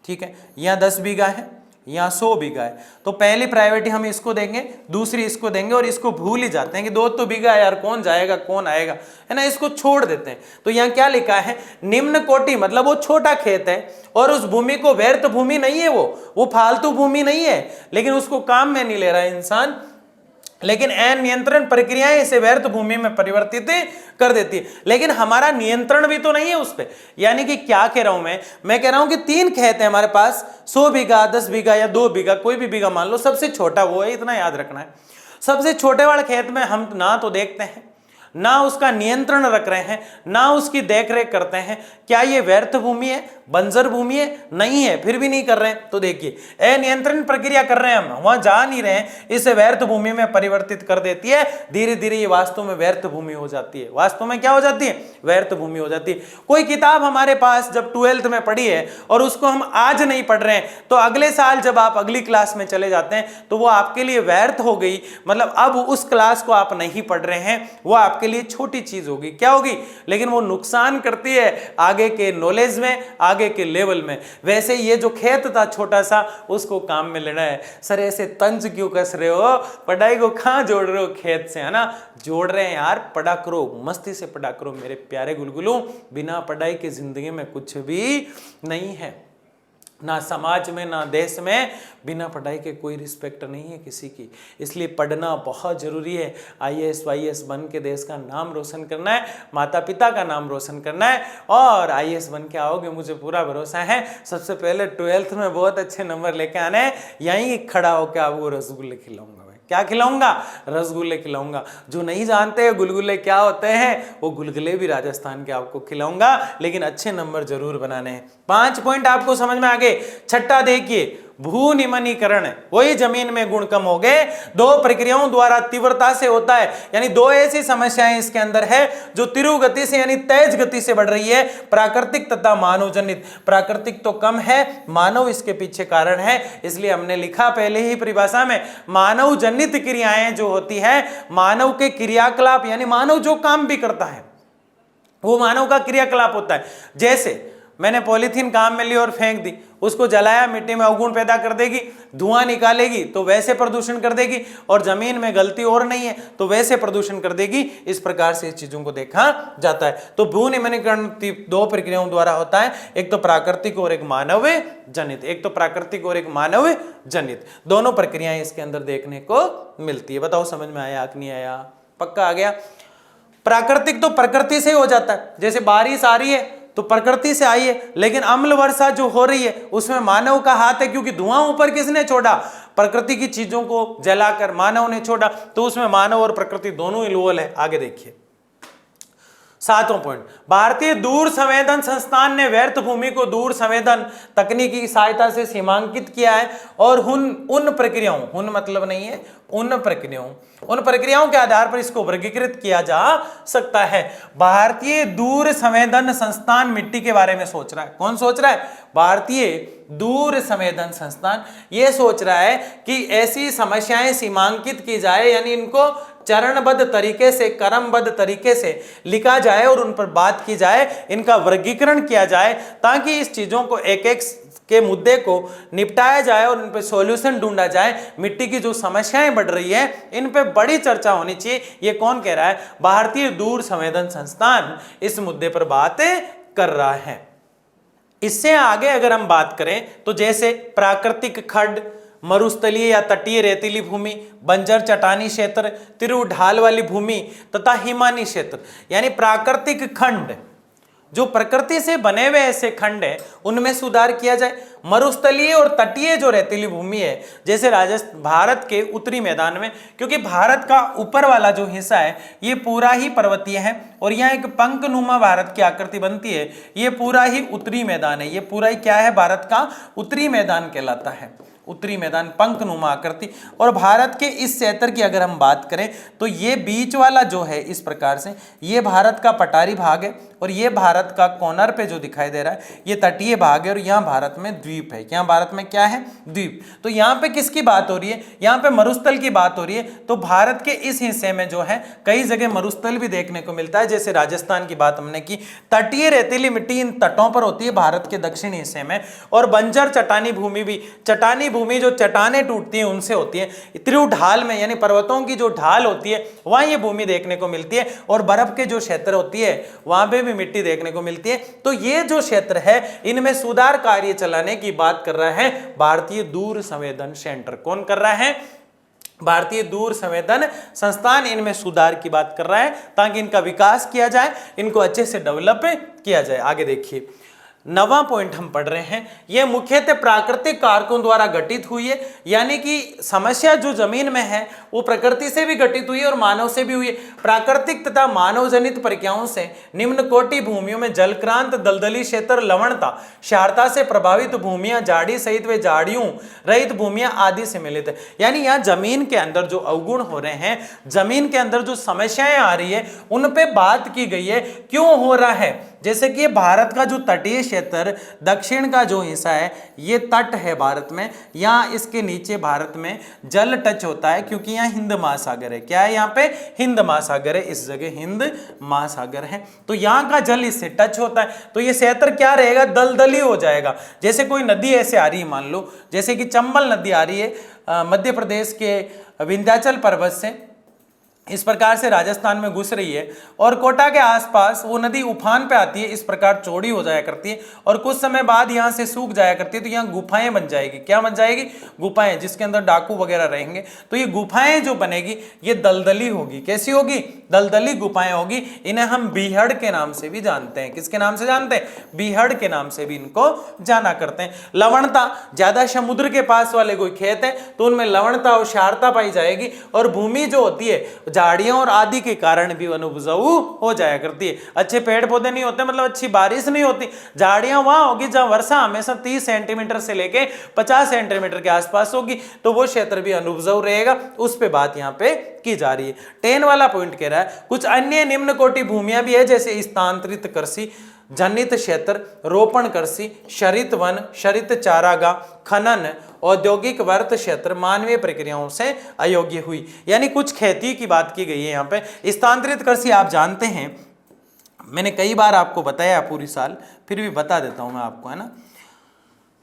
ठीक है, यहाँ 10 बीघा है, यहाँ 100 बीघा है, तो पहली प्रायोरिटी हम इसको देंगे, दूसरी इसको देंगे, और इसको भूल ही जाते हैं कि 2 तो बीघा है यार, कौन जाएगा कौन आएगा, है ना, इसको छोड़ देते हैं। तो यहाँ क्या लिखा है, निम्न कोटि, मतलब वो छोटा खेत है और उस भूमि को व्यर्थ भूमि नहीं है, वो फालतू भूमि नहीं है, लेकिन उसको काम में नहीं ले रहा है इंसान, लेकिन अनियंत्रण प्रक्रियाएं इसे व्यर्थ भूमि में परिवर्तित कर देती है। लेकिन हमारा नियंत्रण भी तो नहीं है उस पे। यानी कि क्या कह रहा हूं मैं कह रहा हूं कि 3 खेत है हमारे पास, 100 बीघा, 10 बीघा या 2 बीघा, कोई भी बीघा मान लो, सबसे छोटा वो है, इतना याद रखना है। सबसे छोटे वाले खेत में हम ना तो देखते हैं, ना उसका नियंत्रण रख रहे हैं, ना उसकी देखरेख करते हैं, क्या ये व्यर्थ भूमि है, बंजर भूमि है, नहीं है, फिर भी नहीं कर रहे हैं। तो देखिए अनियंत्रण प्रक्रिया कर रहे हैं हम, वहां जा नहीं रहे हैं, इसे व्यर्थ भूमि में परिवर्तित कर देती है। धीरे धीरे ये वास्तव में व्यर्थ भूमि हो जाती है। वास्तव में क्या हो जाती है? व्यर्थ भूमि हो जाती है। कोई किताब हमारे पास जब 12th में पढ़ी है और उसको हम आज नहीं पढ़ रहे हैं, तो अगले साल जब आप अगली क्लास में चले जाते हैं तो वो आपके लिए व्यर्थ हो गई, मतलब अब उस क्लास को आप नहीं पढ़ रहे हैं, वो आपके लिए छोटी चीज होगी। क्या होगी? लेकिन वो नुकसान करती है आगे के नॉलेज में, आगे के लेवल में। वैसे ये जो खेत था छोटा सा, उसको काम में लेना है। सर ऐसे तंज क्यों कस रहे हो, पढ़ाई को कहां जोड़ रहे हो खेत से, है ना? जोड़ रहे हैं यार, पढ़ा करो, मस्ती से पढ़ा करो मेरे प्यारे गुलगुलों। बिना पढ़ाई की जिंदगी में कुछ भी नहीं है, ना समाज में ना देश में। बिना पढ़ाई के कोई रिस्पेक्ट नहीं है किसी की। इसलिए पढ़ना बहुत जरूरी है। IAS YAS बन के देश का नाम रोशन करना है, माता पिता का नाम रोशन करना है, और IAS बन के आओगे, मुझे पूरा भरोसा है। सबसे पहले 12th में बहुत अच्छे नंबर लेके आने हैं। यहीं खड़ा होकर आपको रसगुल्ले खिलाऊंगा। क्या खिलाऊंगा? रसगुल्ले खिलाऊंगा। जो नहीं जानते गुलगुले क्या होते हैं, वो गुलगुले भी राजस्थान के आपको खिलाऊंगा, लेकिन अच्छे नंबर जरूर बनाने हैं। 5 पॉइंट आपको समझ में आ गए। छठा देखिए, भू निम्नीकरण है, वही जमीन में गुण कम हो गए, 2 प्रक्रियाओं द्वारा तीव्रता से होता है। यानी 2 ऐसी समस्याएं इसके अंदर है जो तीव्र गति से यानी तेज गति से बढ़ रही है, प्राकृतिक तथा मानव जनित। प्राकृतिक तो कम है, मानव इसके पीछे कारण है। इसलिए हमने लिखा पहले ही परिभाषा में, मानव जनित क्रियाएं जो होती है, मानव के क्रियाकलाप, यानी मानव जो काम भी करता है वो मानव का क्रियाकलाप होता है। जैसे मैंने पॉलीथीन काम में ली और फेंक दी, उसको जलाया, मिट्टी में अवगुण पैदा कर देगी, धुआं निकालेगी तो वैसे प्रदूषण कर देगी, और जमीन में गलती और नहीं है तो वैसे प्रदूषण कर देगी। इस प्रकार से इस चीजों को देखा जाता है। तो भू निम्नीकरण 2 प्रक्रियाओं द्वारा होता है, एक तो प्राकृतिक और एक मानव जनित। एक तो प्राकृतिक और एक मानव जनित, दोनों प्रक्रियाएं इसके अंदर देखने को मिलती है। बताओ समझ में आया कि नहीं आया? पक्का आ गया? प्राकृतिक तो प्रकृति से हो जाता है, जैसे बारिश आ रही है तो प्रकृति से आई है, लेकिन अम्ल वर्षा जो हो रही है उसमें मानव का हाथ है, क्योंकि धुआं ऊपर किसने छोड़ा? प्रकृति की चीजों को जलाकर मानव ने छोड़ा, तो उसमें मानव और प्रकृति दोनों इन्वॉल्व है। आगे देखिए 7वां पॉइंट, भारतीय दूर संवेदन संस्थान ने व्यर्थ भूमि को दूर संवेदन तकनीकी की सहायता से सीमांकित किया है, और उन प्रक्रियाओं, उन मतलब नहीं है, उन प्रक्रियाओं के आधार पर इसको वर्गीकृत किया जा सकता है। भारतीय दूर संवेदन संस्थान मिट्टी के बारे में सोच रहा है। कौन सोच रहा है? भारतीय दूर संवेदन संस्थान ये सोच रहा है कि ऐसी समस्याएं सीमांकित की जाए, यानी इनको चरणबद्ध तरीके से, क्रमबद्ध तरीके से लिखा जाए और उन पर बात की जाए, इनका वर्गीकरण किया जाए, ताकि इस चीजों को एक एक के मुद्दे को निपटाया जाए और इन पे सॉल्यूशन ढूंढा जाए। मिट्टी की जो समस्याएं बढ़ रही है इन पे बड़ी चर्चा होनी चाहिए। ये कौन कह रहा है? भारतीय दूर संवेदन संस्थान इस मुद्दे पर बातें कर रहा है। इससे आगे अगर हम बात करें तो जैसे प्राकृतिक खड्ड, मरुस्थलीय या तटीय रेतीली भूमि, बंजर चट्टानी क्षेत्र, तीव्र ढाल वाली भूमि तथा हिमानी क्षेत्र, यानी प्राकृतिक खंड जो प्रकृति से बने हुए ऐसे खंड है उनमें सुधार किया जाए। मरुस्थलीय और तटीय जो रेतीली भूमि है जैसे राजस्थान, भारत के उत्तरी मैदान में, क्योंकि भारत का ऊपर वाला जो हिस्सा है ये पूरा ही पर्वतीय है और यहाँ एक पंखनुमा भारत की आकृति बनती है, ये पूरा ही उत्तरी मैदान है। ये पूरा ही क्या है? भारत का उत्तरी मैदान कहलाता है। उत्तरी मैदान, पंखनुमा आकृति। और भारत के इस क्षेत्र की अगर हम बात करें तो ये बीच वाला जो है इस प्रकार से ये भारत का पठारी भाग है और ये भारत का कॉर्नर पे जो दिखाई दे रहा है ये तटीय भाग है और यहाँ भारत में द्वीप है। यहाँ भारत में क्या है? द्वीप। तो यहाँ पे किसकी बात हो रही है? यहाँ पे मरुस्थल की बात हो रही है। तो भारत के इस हिस्से में जो है कई जगह मरुस्थल भी देखने को मिलता है। जैसे राजस्थान की बात हमने की, तटीय रेतीली मिट्टी इन तटों पर होती है भारत के दक्षिणी हिस्से में। और बंजर चट्टानी भूमि भी, चट्टानी भूमि जो चट्टाने टूटती है उनसे होती है। तीव्र ढाल में यानी पर्वतों की जो ढाल होती है वहां ये भूमि देखने को मिलती है और बर्फ के जो क्षेत्र होती है वहां पे भी मिट्टी देखने को मिलती है। तो ये जो क्षेत्र है इनमें सुधार कार्य चलाने की बात कर रहा है भारतीय दूर संवेदन सेंटर। कौन कर रहा है? भारतीय दूर संवेदन संस्थान इनमें सुधार की बात कर रहा है ताकि इनका विकास किया जाए, इनको अच्छे से डेवलप किया जाए। आगे देखिए, 9वां पॉइंट हम पढ़ रहे हैं। यह मुख्यतः प्राकृतिक कारकों द्वारा घटित हुई है, यानी कि समस्या जो जमीन में है वो प्रकृति से भी घटित हुई है और मानव से भी हुई है। प्राकृतिक तथा मानव जनित प्रक्रियाओं से निम्न कोटि भूमियों में जलक्रांत, दलदली क्षेत्र, लवणता, क्षारता से प्रभावित भूमियां, झाड़ी सहित वे झाड़ियों रहित भूमियां आदि से मिलित है। यानी यहाँ जमीन के अंदर जो अवगुण हो रहे हैं, जमीन के अंदर जो समस्याएं आ रही है उन पे बात की गई है। क्यों हो रहा है? जैसे कि भारत का जो तटीय क्षेत्र, दक्षिण का जो हिस्सा है ये तट है भारत में, यहाँ इसके नीचे भारत में जल टच होता है क्योंकि यहाँ हिंद महासागर है। क्या है? यहाँ पे हिंद महासागर है, इस जगह हिंद महासागर है। तो यहाँ का जल इससे टच होता है तो ये क्षेत्र क्या रहेगा? दलदली हो जाएगा। जैसे कोई नदी ऐसे आ रही है, मान लो जैसे कि चंबल नदी आ रही है मध्य प्रदेश के विंध्याचल पर्वत से, इस प्रकार से राजस्थान में घुस रही है और कोटा के आसपास वो नदी उफान पे आती है, इस प्रकार चौड़ी हो जाया करती है और कुछ समय बाद यहाँ से सूख जाया करती है। तो यहाँ गुफाएं बन जाएगी। क्या बन जाएगी? गुफाएं, जिसके अंदर डाकू वगैरह रहेंगे। तो ये गुफाएं जो बनेगी ये दलदली होगी। कैसी होगी? दलदली गुफाएं होगी। इन्हें हम बीहड़ के नाम से भी जानते हैं। किसके नाम से जानते हैं? बीहड़ के नाम से भी इनको जाना करते हैं। लवणता, ज्यादा समुद्र के पास वाले कोई खेत है तो उनमें लवणता और क्षारता पाई जाएगी और भूमि जो होती है झाड़ियों और आदि के कारण भी अनुभुजऊ हो जाया करती है। अच्छे पेड़ पौधे नहीं होते, मतलब अच्छी बारिश नहीं होती। झाड़ियां वहां होगी जहां वर्षा हमेशा 30 सेंटीमीटर से लेके 50 सेंटीमीटर के आसपास होगी, तो वो क्षेत्र भी अनुभुजऊ रहेगा। उस पे बात यहाँ पे की जा रही है। 10 वाला पॉइंट कह रहा है कुछ अन्य निम्न कोटि भूमियां भी है जैसे स्थानांतरित कृषि, जनित क्षेत्र, रोपण कृषि, शरित वन, शरित चारागाह, खनन, औद्योगिक वर्त क्षेत्र मानवीय प्रक्रियाओं से अयोग्य हुई। यानी कुछ खेती की बात की गई है यहाँ पे। स्थानांतरित कृषि आप जानते हैं, मैंने कई बार आपको बताया पूरी साल, फिर भी बता देता हूं मैं आपको, है ना।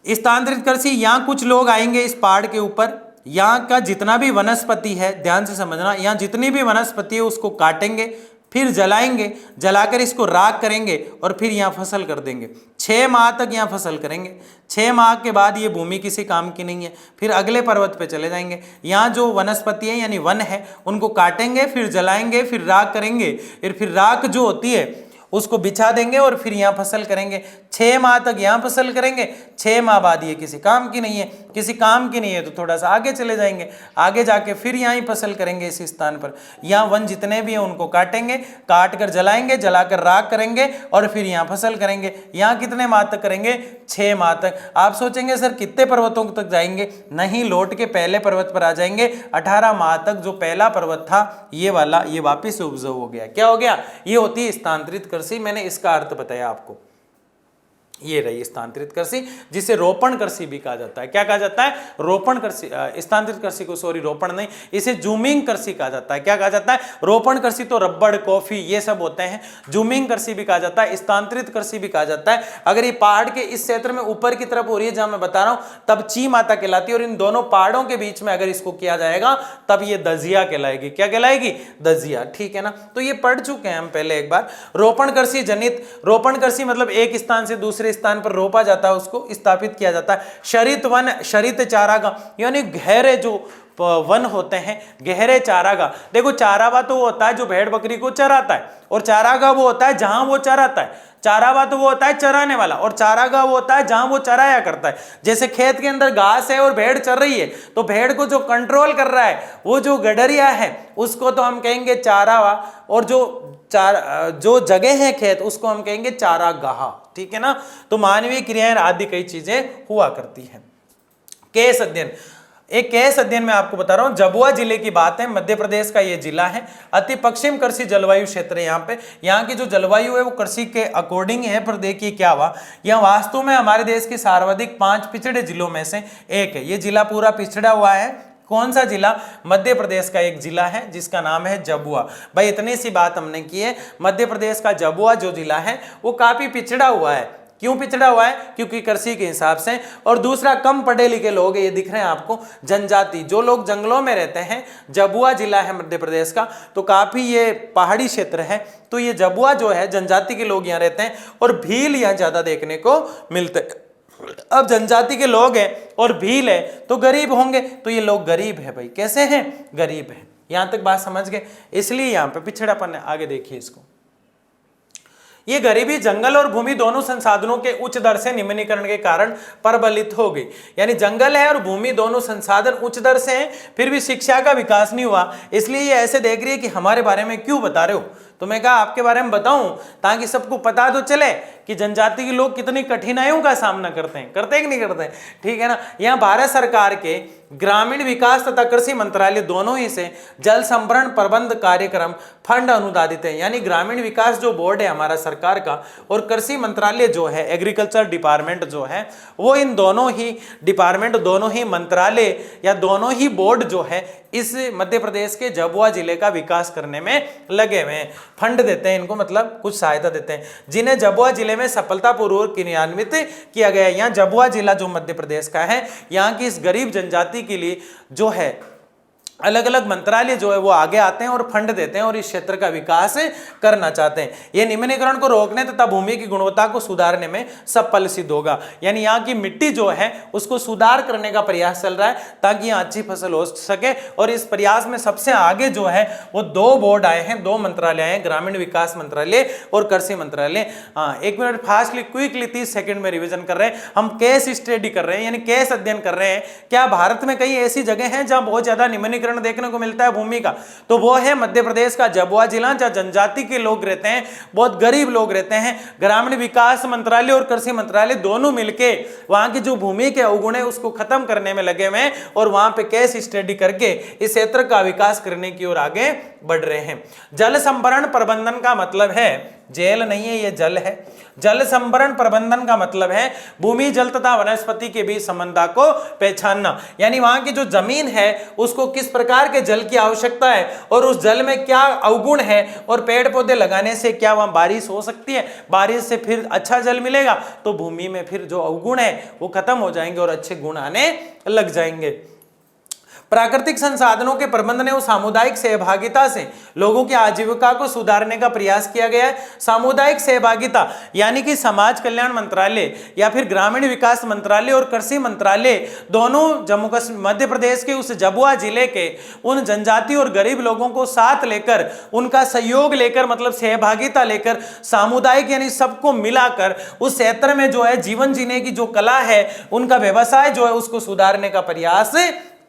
स्थानांतरित कृषि, यहाँ कुछ लोग आएंगे इस पहाड़ के ऊपर, यहाँ का जितना भी वनस्पति है, ध्यान से समझना, यहाँ जितनी भी वनस्पति है उसको काटेंगे, फिर जलाएंगे, जलाकर इसको राख करेंगे और फिर यहाँ फसल कर देंगे। 6 माह तक यहाँ फसल करेंगे। 6 माह के बाद ये भूमि किसी काम की नहीं है, फिर अगले पर्वत पे चले जाएंगे। यहाँ जो वनस्पति है यानी वन है उनको काटेंगे, फिर जलाएंगे, फिर राख करेंगे, फिर राख जो होती है उसको बिछा देंगे और फिर यहाँ फसल करेंगे। 6 माह तक यहाँ फसल करेंगे, 6 माह बाद ये किसी काम की नहीं है, किसी काम की नहीं है तो थोड़ा सा आगे चले जाएंगे, आगे जाके फिर यहाँ ही फसल करेंगे इस स्थान पर। यहाँ वन जितने भी हैं उनको काटेंगे, काट कर जलाएंगे, जलाकर राख करेंगे और फिर यहाँ फसल करेंगे। यहाँ कितने माह तक करेंगे? 6 माह तक। आप सोचेंगे सर कितने पर्वतों तक जाएंगे? नहीं, लौट के पहले पर्वत पर आ जाएंगे। 18 माह तक जो पहला पर्वत था ये वाला, ये वापिस उपजाऊ हो गया। क्या हो गया? ये होती है स्थानांतरित कृषि। मैंने इसका अर्थ बताया आपको। ये रही स्थानांतरित कृषि, जिसे रोपण कृषि भी कहा जाता है। क्या कहा जाता है? रोपण कृषि, स्थानांतरित कृषि को, सॉरी रोपण नहीं, इसे जूमिंग कृषि कहा जाता है। क्या कहा जाता है? रोपण कृषि तो रबड़, कॉफी ये सब होते हैं। जूमिंग कृषि भी कहा जाता है, स्थानांतरित कृषि भी कहा जाता है। अगर ये पहाड़ के इस क्षेत्र में ऊपर की तरफ हो रही है जहां मैं बता रहा हूं, तब ची माता कहलाती है, और इन दोनों पहाड़ों के बीच में अगर इसको किया जाएगा तब ये दजिया कहलाएगी। क्या कहलाएगी? दजिया। ठीक है ना, तो ये पढ़ चुके हैं हम पहले एक बार। रोपण कृषि जनित, रोपण कृषि मतलब एक स्थान से दूसरे स्थान पर रोपा जाता है, उसको स्थापित किया जाता है। शरित वन, शरित चारागाह, यानी गहरे जो वन होते हैं, गहरे चारागाह। देखो चारागाह तो वो होता है जो भेड़ बकरी को चराता है, और चारागाह वो होता है जहां वो चराता है। चारागाह तो वो होता है चराने वाला, और चारागाह वो होता है जहां वो चराया करता है। जैसे खेत के अंदर घास है और भेड़ चर रही है, तो भेड़ को जो कंट्रोल कर रहा है वो जो गडरिया है उसको तो हम कहेंगे चारागाह, और जो जगह है खेत उसको हम कहेंगे चारागाह। ठीक है ना, तो मानवीय क्रियाएं आदि कई चीजें हुआ करती हैं। केस अध्ययन, एक केस अध्ययन में आपको बता रहा हूं, झाबुआ जिले की बात है, मध्य प्रदेश का ये जिला है। अति पश्चिम कृषि जलवायु क्षेत्र है। यहाँ पे, यहाँ की जो जलवायु है वो कृषि के अकॉर्डिंग है। पर देखिए क्या हुआ, यह वास्तव में हमारे देश के सर्वाधिक 5 पिछड़े जिलों में से एक है। ये जिला पूरा पिछड़ा हुआ है। कौन सा जिला? मध्य प्रदेश का एक जिला है जिसका नाम है झाबुआ। भाई इतनी सी बात हमने की है, मध्य प्रदेश का झाबुआ जो जिला है वो काफी पिछड़ा हुआ है। क्यों पिछड़ा हुआ है? क्योंकि कृषि के हिसाब से। और दूसरा, कम पढ़े लिखे लोग, ये दिख रहे हैं आपको, जनजाति, जो लोग जंगलों में रहते हैं। झाबुआ जिला है मध्य प्रदेश का, तो काफी ये पहाड़ी क्षेत्र है, तो ये झाबुआ जो है जनजाति के लोग यहाँ रहते हैं, और भील यहाँ ज्यादा देखने को मिलते हैं। अब जनजाति के लोग हैं और भील है तो गरीब होंगे, तो ये लोग गरीब है भाई। कैसे हैं? गरीब है। यहां तक बात समझ गए, इसलिए यहां पे पिछड़ापन है। आगे देखिए इसको, ये गरीबी जंगल और भूमि दोनों संसाधनों के उच्च दर से निम्नीकरण के कारण प्रबलित हो गई। यानी जंगल है और भूमि दोनों संसाधन उच्च दर से हैं, फिर भी शिक्षा का विकास नहीं हुआ। इसलिए ये ऐसे देख रही है कि हमारे बारे में क्यों बता रहे हो, तो मैं कहा आपके बारे में बताऊं ताकि सबको पता तो चले कि जनजाति के लोग कितनी कठिनाइयों का सामना करते हैं कि नहीं करते हैं। ठीक है ना, यहाँ भारत सरकार के ग्रामीण विकास तथा कृषि मंत्रालय दोनों ही से जल संभरण प्रबंध कार्यक्रम फंड अनुदानित है। यानी ग्रामीण विकास जो बोर्ड है हमारा सरकार का, और कृषि मंत्रालय जो है, एग्रीकल्चर डिपार्टमेंट जो है, वो इन दोनों ही डिपार्टमेंट, दोनों ही मंत्रालय या दोनों ही बोर्ड जो है इस मध्य प्रदेश के झाबुआ जिले का विकास करने में लगे हुए हैं। फंड देते हैं इनको, मतलब कुछ सहायता देते हैं, जिन्हें झाबुआ जिले में सफलतापूर्वक क्रियान्वित किया गया है। यहाँ झाबुआ जिला जो मध्य प्रदेश का है, यहाँ की इस गरीब जनजाति के लिए जो है अलग अलग मंत्रालय जो है वो आगे आते हैं और फंड देते हैं और इस क्षेत्र का विकास करना चाहते हैं। ये निम्नीकरण को रोकने तथा भूमि की गुणवत्ता को सुधारने में सफल सिद्ध होगा। यानी यहाँ की मिट्टी जो है उसको सुधार करने का प्रयास चल रहा है ताकि यहाँ अच्छी फसल हो सके। और इस प्रयास में सबसे आगे जो है वो 2 बोर्ड आए हैं, 2 मंत्रालय आए हैं, ग्रामीण विकास मंत्रालय और कृषि मंत्रालय। एक मिनट फास्टली क्विकली 30 सेकंड में रिविजन कर रहे हैं। हम केस स्टडी कर रहे हैं, यानी केस अध्ययन कर रहे हैं। क्या भारत में कई ऐसी जगह हैं जहां बहुत ज्यादा निम्नीकरण देखने को मिलता है भूमि का? तो वो है मध्य प्रदेश का झाबुआ जिला, जहां जनजाति के लोग रहते हैं, बहुत गरीब लोग रहते हैं। ग्रामीण विकास मंत्रालय और कृषि मंत्रालय दोनों मिलके वहां की जो भूमि के अवगुण है उसको खत्म करने में लगे हुए हैं और वहां पे केस स्टडी करके इस क्षेत्र का विकास करने की ओर आगे बढ़ रहे हैं। जल संभरण प्रबंधन का मतलब है, जेल नहीं है, ये जल है। जल संभरण प्रबंधन का मतलब है भूमि, जल तथा वनस्पति के बीच संबंध को पहचानना। यानी वहां की जो जमीन है उसको किस प्रकार के जल की आवश्यकता है और उस जल में क्या अवगुण है, और पेड़ पौधे लगाने से क्या वहां बारिश हो सकती है, बारिश से फिर अच्छा जल मिलेगा तो भूमि में फिर जो अवगुण है वो खत्म हो जाएंगे और अच्छे गुण आने लग जाएंगे। प्राकृतिक संसाधनों के प्रबंधन एवं सामुदायिक सहभागिता से लोगों की आजीविका को सुधारने का प्रयास किया गया है। सामुदायिक सहभागिता यानी कि समाज कल्याण मंत्रालय या फिर ग्रामीण विकास मंत्रालय और कृषि मंत्रालय दोनों जम्मू कश्मीर मध्य प्रदेश के उस झाबुआ जिले के उन जनजाति और गरीब लोगों को साथ लेकर, उनका सहयोग लेकर, मतलब सहभागिता लेकर, सामुदायिक यानी सबको मिलाकर उस क्षेत्र में जो है जीवन जीने की जो कला है, उनका व्यवसाय जो है उसको सुधारने का प्रयास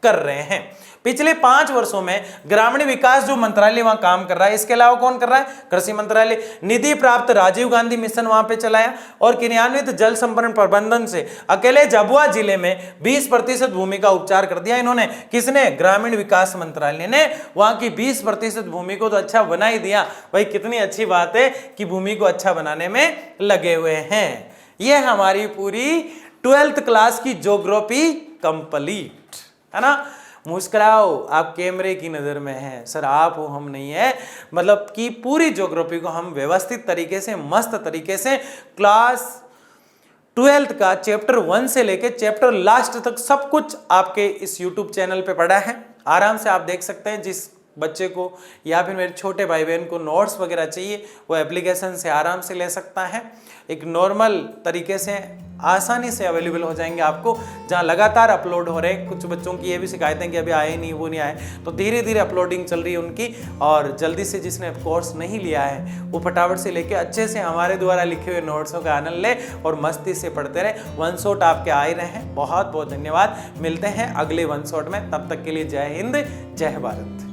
कर रहे हैं। पिछले 5 वर्षों में ग्रामीण विकास जो मंत्रालय वहां काम कर रहा है, इसके अलावा कौन कर रहा है? कृषि मंत्रालय। निधि प्राप्त राजीव गांधी मिशन वहां पे चलाया और क्रियान्वित जल संभरण प्रबंधन से अकेले झाबुआ जिले में 20% भूमि का उपचार कर दिया इन्होंने। किसने? ग्रामीण विकास मंत्रालय ने वहां की 20% भूमि को तो अच्छा बना ही दिया। भाई कितनी अच्छी बात है कि भूमि को अच्छा बनाने में लगे हुए हैं। ये हमारी पूरी 12th क्लास की ज्योग्राफी कंप्लीट है ना। मुस्कुराओ, आप कैमरे की नज़र में हैं सर, आप हो हम नहीं है। मतलब कि पूरी ज्योग्राफी को हम व्यवस्थित तरीके से, मस्त तरीके से क्लास 12th का चैप्टर 1 से लेके चैप्टर लास्ट तक सब कुछ आपके इस YouTube चैनल पे पड़ा है। आराम से आप देख सकते हैं। जिस बच्चे को या फिर मेरे छोटे भाई बहन को नोट्स वगैरह चाहिए वो एप्लीकेशन से आराम से ले सकता है। एक नॉर्मल तरीके से आसानी से अवेलेबल हो जाएंगे आपको, जहां लगातार अपलोड हो रहे हैं। कुछ बच्चों की ये भी शिकायतें कि अभी आए नहीं, वो नहीं आए, तो धीरे धीरे अपलोडिंग चल रही है उनकी। और जल्दी से जिसने कोर्स नहीं लिया है वो फटाफट से लेके अच्छे से हमारे द्वारा लिखे हुए नोट्सों का आनंद ले और मस्ती से पढ़ते रहे। वन शॉट आपके आ ही रहे हैं। बहुत बहुत धन्यवाद। मिलते हैं अगले वन शॉट में, तब तक के लिए जय हिंद, जय भारत।